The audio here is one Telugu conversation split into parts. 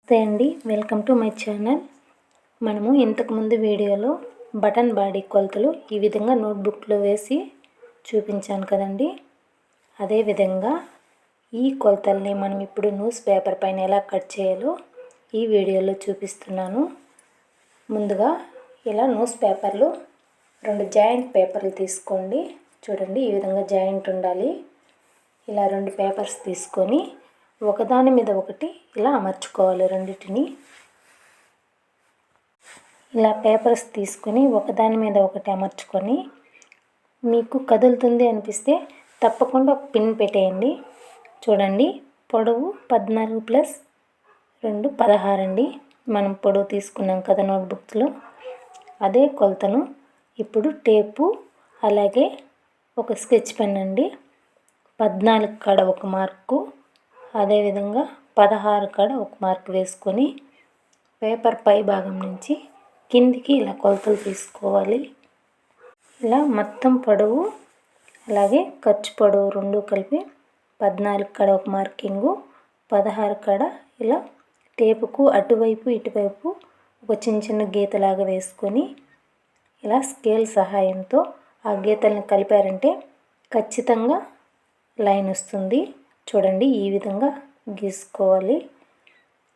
నమస్తే అండి, వెల్కమ్ టు మై ఛానల్. మనము ఇంతకుముందు వీడియోలో బటన్ బాడీ కొలతలు ఈ విధంగా నోట్బుక్లో వేసి చూపించాను కదండి. అదేవిధంగా ఈ కొలతల్ని మనం ఇప్పుడు న్యూస్ పేపర్ పైన ఎలా కట్ చేయాలో ఈ వీడియోలో చూపిస్తున్నాను. ముందుగా ఇలా న్యూస్ పేపర్లో 2 జాయింట్ పేపర్లు తీసుకోండి. చూడండి, ఈ విధంగా జాయింట్ ఉండాలి. ఇలా 2 పేపర్స్ తీసుకొని ఒకదాని మీద ఒకటి ఇలా అమర్చుకోవాలి. రెండిటిని ఇలా పేపర్స్ తీసుకొని ఒకదాని మీద ఒకటి అమర్చుకొని, మీకు కదులుతుంది అనిపిస్తే తప్పకుండా ఒక పిన్ పెట్టేయండి. చూడండి, పొడవు 14 + 2 16 అండి. మనం పొడవు తీసుకున్నాం కదా నోట్బుక్స్లో, అదే కొలతను ఇప్పుడు టేపు అలాగే ఒక స్కెచ్ పెన్ అండి. 14 కాడ 1 మార్కు, అదేవిధంగా 16 కాడ 1 మార్కు వేసుకొని పేపర్ పై భాగం నుంచి కిందికి ఇలా కొలతలు తీసుకోవాలి. ఇలా మొత్తం పొడవు అలాగే ఖర్చు పొడవు 2 కలిపి 14 కాడ 1 మార్కింగు, 16 కాడ ఇలా టేపుకు అటువైపు ఇటువైపు ఒక చిన్న గీతలాగా వేసుకొని ఇలా స్కేల్ సహాయంతో ఆ గీతల్ని కలిపారంటే ఖచ్చితంగా లైన్ వస్తుంది. చూడండి, ఈ విధంగా గీసుకోవాలి.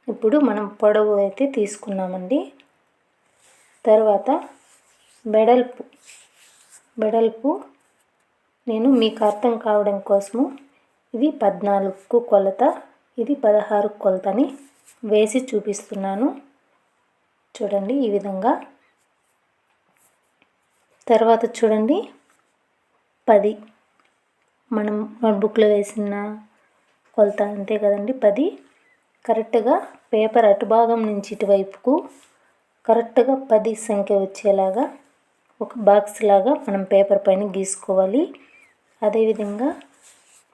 ఇప్పుడు మనం పొడవు అయితే తీసుకున్నామండి. తర్వాత వెడల్పు నేను మీకు అర్థం కావడం కోసము ఇది 14 కొలత, ఇది 16 కొలతని వేసి చూపిస్తున్నాను. చూడండి, ఈ విధంగా. తర్వాత చూడండి, 10 మనం నోట్బుక్లో వేసిన కొలత అంతే కదండి. 10 కరెక్ట్గా పేపర్ అటు భాగం నుంచి ఇటువైపుకు కరెక్ట్గా 10 సంఖ్య వచ్చేలాగా ఒక బాక్స్ లాగా మనం పేపర్ పైన గీసుకోవాలి. అదేవిధంగా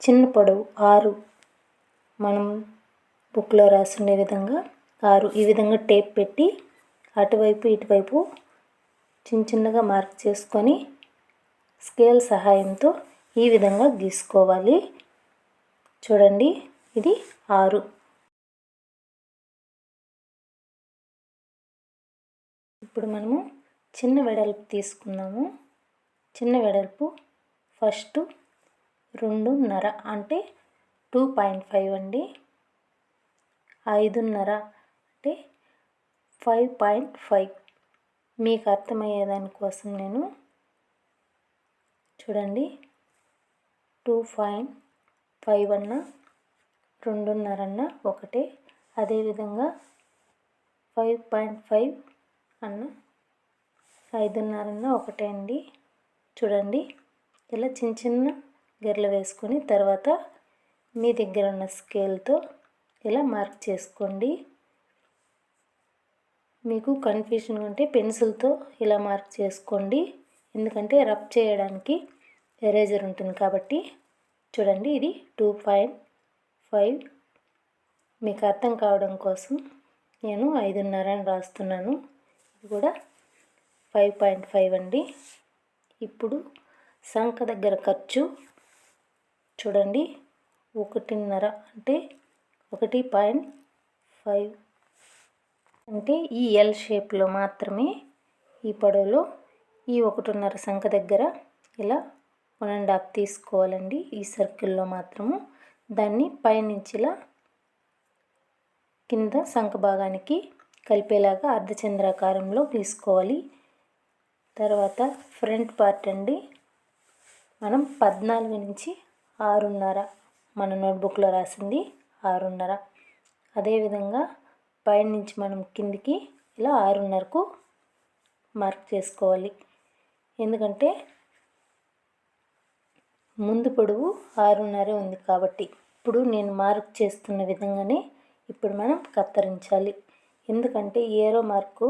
చిన్న పొడవు 6 మనం బుక్లో రాసుండే విధంగా 6 ఈ విధంగా టేప్ పెట్టి అటువైపు ఇటువైపు చిన్నగా మార్క్ చేసుకొని స్కేల్ సహాయంతో ఈ విధంగా గీసుకోవాలి. చూడండి, ఇది 6. ఇప్పుడు మనము చిన్న వెడల్పు తీసుకున్నాము. చిన్న వెడల్పు ఫస్ట్ 2.5 అంటే 2.5 అండి. 5.5 అంటే 5.5. మీకు అర్థమయ్యేదానికోసం నేను చూడండి 2.5 అన్నా 2.5 అన్నా ఒకటే. అదేవిధంగా 5.5 అన్నా 5.5 అన్నా ఒకటే అండి. చూడండి, ఇలా చిన్న గెరలు వేసుకొని తర్వాత మీ దగ్గర ఉన్న స్కేల్తో ఇలా మార్క్ చేసుకోండి. మీకు కన్ఫ్యూజన్ ఉంటే పెన్సిల్తో ఇలా మార్క్ చేసుకోండి, ఎందుకంటే రబ్ చేయడానికి ఎరేజర్ ఉంటుంది కాబట్టి. చూడండి, ఇది 2.5. మీకు అర్థం కావడం కోసం నేను 5.5 అని రాస్తున్నాను. ఇది కూడా 5.5 అండి. ఇప్పుడు సంఖ దగ్గర ఖర్చు చూడండి, 1.5 అంటే 1.5 అంటే ఈ ఎల్ షేప్లో మాత్రమే ఈ పొడవులో ఈ 1.5 సంఖ దగ్గర ఇలా 1.5 తీసుకోవాలండి. ఈ సర్కిల్లో మాత్రము దాన్ని పైనుంచి ఇలా కింద సంఖ భాగానికి కలిపేలాగా అర్ధచంద్రాకారంలో తీసుకోవాలి. తర్వాత ఫ్రంట్ పార్ట్ అండి, మనం 14 నుంచి 6.5 మన నోట్బుక్లో రాసింది 6.5. అదేవిధంగా పైనుంచి మనం కిందికి ఇలా 6.5కు మార్క్ చేసుకోవాలి. ఎందుకంటే ముందు పొడవు 6.5 ఉంది కాబట్టి. ఇప్పుడు నేను మార్క్ చేస్తున్న విధంగానే ఇప్పుడు మనం కత్తిరించాలి. ఎందుకంటే ఏరో మార్కు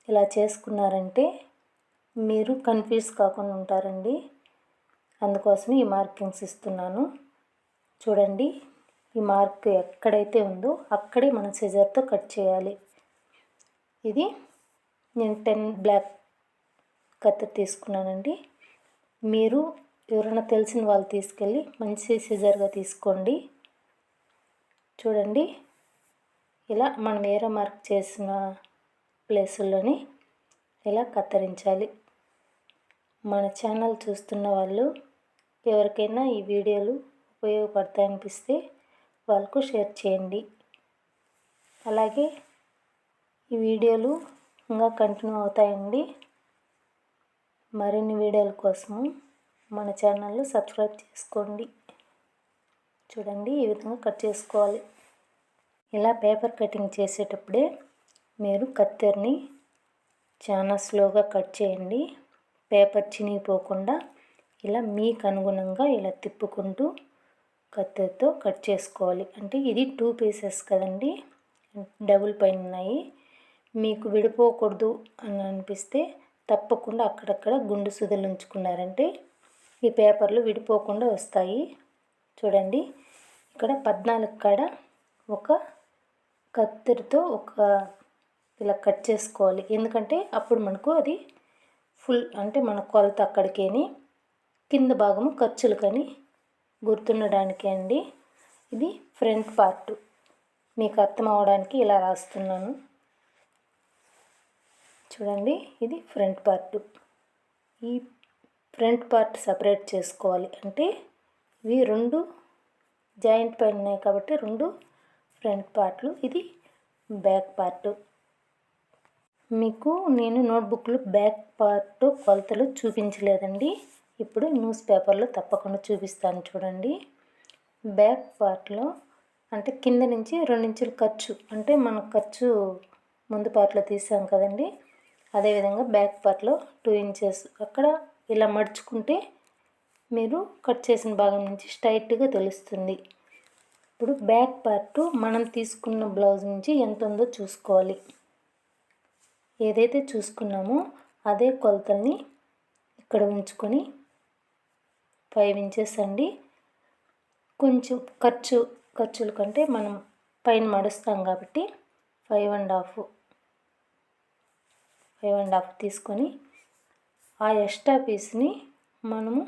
ఇలా చేసుకున్నారంటే మీరు కన్ఫ్యూజ్ కాకుండా ఉంటారండి. అందుకోసం ఈ మార్కింగ్స్ ఇస్తున్నాను. చూడండి, ఈ మార్క్ ఎక్కడైతే ఉందో అక్కడే మనం సిజర్తో కట్ చేయాలి. ఇది నేను 10 బ్లాక్ కత్తి తీసుకున్నానండి. మీరు ఎవరైనా తెలిసిన వాళ్ళు తీసుకెళ్ళి మంచి సిజర్గా తీసుకోండి. చూడండి, ఇలా మనం ఏరో మార్క్ చేసిన ప్లేసుల్లోని ఇలా కత్తిరించాలి. మన ఛానల్ చూస్తున్న వాళ్ళు ఎవరికైనా ఈ వీడియోలు ఉపయోగపడతాయనిపిస్తే వాళ్ళకు షేర్ చేయండి. అలాగే ఈ వీడియోలు ఇంకా కంటిన్యూ అవుతాయండి. మరిన్ని వీడియోల కోసము మన ఛానల్ని సబ్స్క్రైబ్ చేసుకోండి. చూడండి, ఈ విధంగా కట్ చేసుకోవాలి. ఇలా పేపర్ కటింగ్ చేసేటప్పుడే మీరు కత్తెరని చాలా స్లోగా కట్ చేయండి. పేపర్ చినిగిపోకుండా ఇలా మీకు అనుగుణంగా ఇలా తిప్పుకుంటూ కత్తెరతో కట్ చేసుకోవాలి. అంటే ఇది 2 పీసెస్ కదండి, డబుల్ పైన ఉన్నాయి. మీకు విడిపోకూడదు అని అనిపిస్తే తప్పకుండా అక్కడక్కడ గుండు సుదులు ఉంచుకున్నారంటే ఈ పేపర్లు విడిపోకుండా వస్తాయి. చూడండి, ఇక్కడ 14 కాడ ఒక కత్తెరతో ఇలా కట్ చేసుకోవాలి. ఎందుకంటే అప్పుడు మనకు అది ఫుల్, అంటే మన కొలత అక్కడికేని, కింద భాగము ఖర్చులకని గుర్తుండడానికి అండి. ఇది ఫ్రంట్ పార్ట్, మీకు అర్థం అవడానికి ఇలా రాస్తున్నాను. చూడండి, ఇది ఫ్రంట్ పార్ట్. ఈ ఫ్రంట్ పార్ట్ సపరేట్ చేసుకోవాలి. అంటే ఇవి 2 జాయింట్ పైన ఉన్నాయి కాబట్టి 2 ఫ్రంట్ పార్ట్లు. ఇది బ్యాక్ పార్ట్. మీకు నేను నోట్బుక్లో బ్యాక్ పార్ట్ కొలతలు చూపించలేదండి. ఇప్పుడు న్యూస్ పేపర్లో తప్పకుండా చూపిస్తాను. చూడండి, బ్యాక్ పార్ట్లో అంటే కింద నుంచి 2 ఇంచులు ఖర్చు, అంటే మన ఖర్చు ముందు పార్ట్లో తీసాం కదండి, అదేవిధంగా బ్యాక్ పార్ట్లో 2 ఇంచెస్ అక్కడ ఇలా మడుచుకుంటే మీరు కట్ చేసిన భాగం నుంచి స్ట్రైట్గా తెలుస్తుంది. ఇప్పుడు బ్యాక్ పార్ట్ మనం తీసుకున్న బ్లౌజ్ నుంచి ఎంత ఉందో చూసుకోవాలి. ఏదైతే చూసుకున్నామో అదే కొలతల్ని ఇక్కడ ఉంచుకొని 5 ఇంచెస్ అండి. కొంచెం ఖర్చుల కంటే మనం పైన మడుస్తాం కాబట్టి 5.5 తీసుకొని ఆ ఎక్స్ట్రా పీస్ని మనము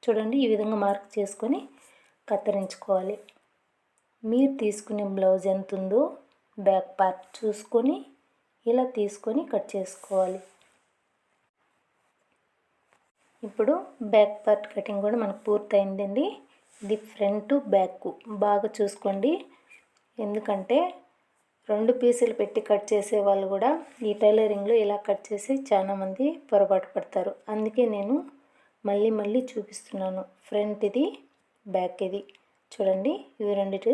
చూడండి ఈ విధంగా మార్క్ చేసుకొని కత్తిరించుకోవాలి. మీరు తీసుకునే బ్లౌజ్ ఎంత ఉందో బ్యాక్ పార్ట్ చూసుకొని ఇలా తీసుకొని కట్ చేసుకోవాలి. ఇప్పుడు బ్యాక్ పార్ట్ కటింగ్ కూడా మనకు పూర్తయిందండి. ఇది ఫ్రంట్ బ్యాక్ బాగా చూసుకోండి. ఎందుకంటే 2 పీసులు పెట్టి కట్ చేసే వాళ్ళు కూడా ఈ టైలరింగ్లో ఇలా కట్ చేసి చాలామంది పొరపాటు పడతారు. అందుకే నేను మళ్ళీ చూపిస్తున్నాను. ఫ్రంట్ ఇది, బ్యాక్ ఇది. చూడండి, ఇవి రెండిటి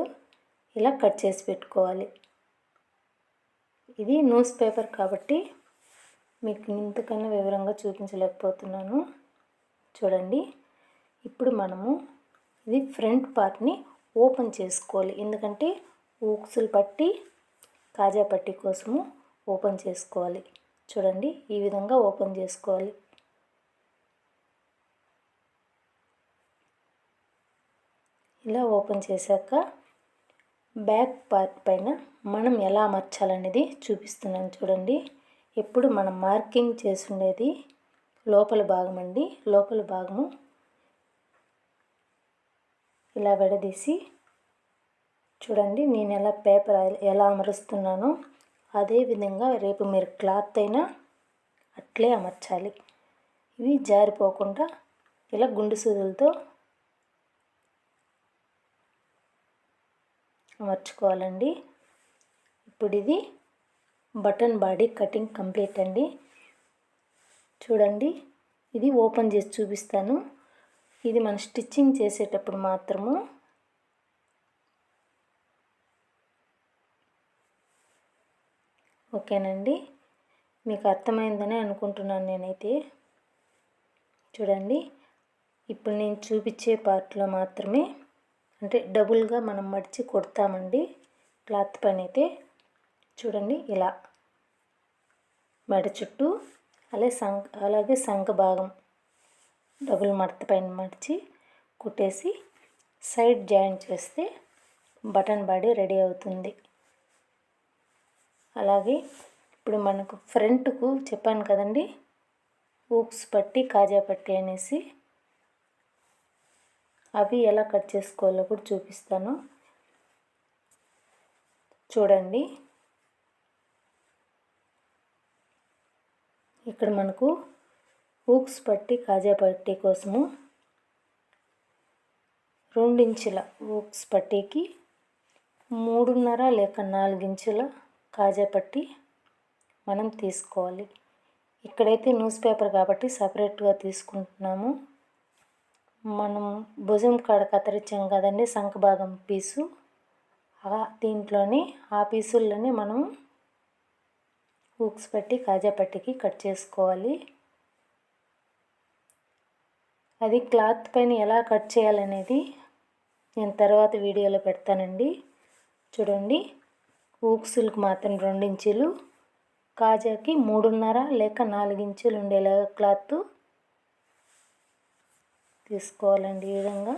ఇలా కట్ చేసి పెట్టుకోవాలి. ఇది న్యూస్ పేపర్ కాబట్టి మీకు ఇంతకన్నా వివరంగా చూపించలేకపోతున్నాను. చూడండి, ఇప్పుడు మనము ఇది ఫ్రంట్ పార్ట్ని ఓపెన్ చేసుకోవాలి. ఎందుకంటే ఊక్సులు పట్టి కాజా పట్టి కోసము ఓపెన్ చేసుకోవాలి. చూడండి, ఈ విధంగా ఓపెన్ చేసుకోవాలి. ఇలా ఓపెన్ చేశాక బ్యాక్ పార్ట్ పైన మనం ఎలా అమర్చాలనేది చూపిస్తున్నాను. చూడండి, ఇప్పుడు మనం మార్కింగ్ చేసుండేది లోపల భాగం అండి. లోపల భాగము ఇలా విడదీసి చూడండి, నేను ఎలా పేపర్ ఎలా అమరుస్తున్నానో అదేవిధంగా రేపు మీరు క్లాత్ అయినా అట్లే అమర్చాలి. ఇవి జారిపోకుండా ఇలా గుండు సూదులతో అమర్చుకోవాలండి. ఇప్పుడు ఇది బటన్ బాడీ కటింగ్ కంప్లీట్ అండి. చూడండి, ఇది ఓపెన్ చేసి చూపిస్తాను. ఇది మనం స్టిచ్చింగ్ చేసేటప్పుడు మాత్రము ఓకేనండి. మీకు అర్థమైందని అనుకుంటున్నాను నేనైతే. చూడండి, ఇప్పుడు నేను చూపించే పార్ట్లో మాత్రమే, అంటే డబుల్గా మనం మడిచి కొడతామండి క్లాత్ పైన అయితే. చూడండి, ఇలా మెడ చుట్టూ అలాగే సంఖ భాగం డబుల్ మడత పైన మడిచి కుట్టేసి సైడ్ జాయింట్ చేస్తే బటన్ బాడీ రెడీ అవుతుంది. అలాగే ఇప్పుడు మనకు ఫ్రంట్కు చెప్పాను కదండి, హూక్స్ పట్టి కాజా పట్టి అనేసి, అవి ఎలా కట్ చేసుకోవాలో కూడా చూపిస్తాను. చూడండి, ఇక్కడ మనకు హూక్స్ పట్టి కాజా పట్టి కోసము 2 ఇంచుల హూక్స్ పట్టీకి 3.5 లేక 4 ఇంచుల కాజా పట్టి మనం తీసుకోవాలి. ఇక్కడైతే న్యూస్ పేపర్ కాబట్టి సపరేట్గా తీసుకుంటున్నాము. మనం భుజం కాడ కత్తిరించాం కదండి సంక భాగం పీసు, దీంట్లోనే ఆ పీసుల్లోనే మనం హూక్స్ పట్టి కాజా పట్టికి కట్ చేసుకోవాలి. అది క్లాత్ పైన ఎలా కట్ చేయాలనేది నేను తర్వాత వీడియోలో పెడతానండి. చూడండి, హూక్స్లకు మాత్రం 2 ఇంచులు, కాజాకి 3.5 లేక 4 ఇంచులు ఉండేలాగా క్లాత్ తీసుకోవాలండి. ఈ విధంగా